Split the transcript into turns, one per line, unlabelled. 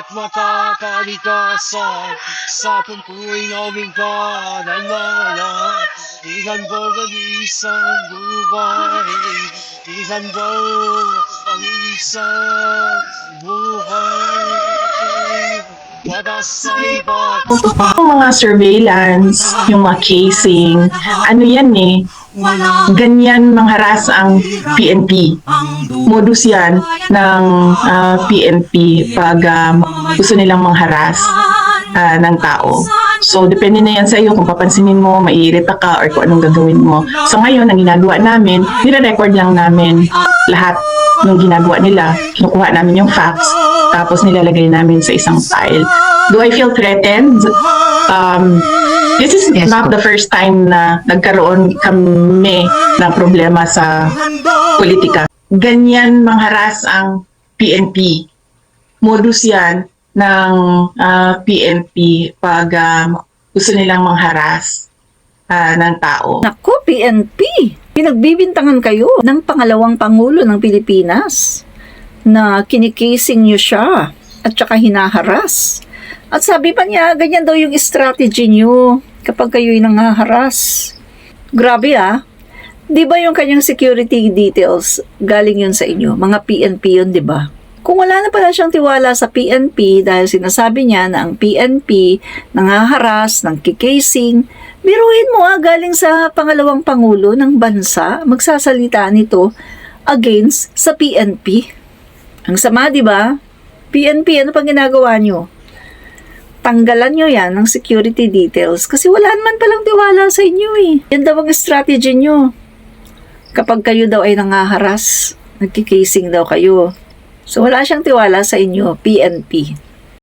at makakalikasan sa tungkuling aming pananalan. Ilan ba ang isang buhay? Ilan ba ang isang buhay? Wala sa iba.
Yung mga surveillance, yung mga casing, ano yan eh, ganyan mangharas ang PNP. Modus yan ng PNP pag gusto nilang mangharas ng tao. So, depende na yan sa iyo kung papansinin mo, maiirita ka, or kung anong gagawin mo. So, ngayon, ang ginagawa namin, nire-record lang namin lahat ng ginagawa nila. Kinukuha namin yung facts, tapos nilalagay namin sa isang file. Do I feel threatened? This is not the first time na nagkaroon kami ng problema sa politika. Ganyan mangharas ang PNP. Modus yan ng PNP pag gusto nilang mangharas ng tao.
Naku, PNP! Pinagbibintangan kayo ng pangalawang Pangulo ng Pilipinas na kinikising niyo siya at saka hinaharas. At sabi pa niya, ganyan daw yung strategy niyo kapag kayo'y nangaharas. Grabe ah! Di ba yung kanyang security details galing yun sa inyo? Mga PNP yun, di ba? Kung wala na pala siyang tiwala sa PNP dahil sinasabi niya na ang PNP nangaharas, nangkikasing, biruin mo galing sa pangalawang Pangulo ng bansa, magsasalita nito against sa PNP. Ang sama, di ba? PNP, ano pang ginagawa niyo? Tanggalan nyo yan ng security details kasi wala naman palang tiwala sa inyo eh. Yan daw ang strategy nyo. Kapag kayo daw ay nangaharas, nagkikasing daw kayo. So wala siyang tiwala sa inyo, PNP.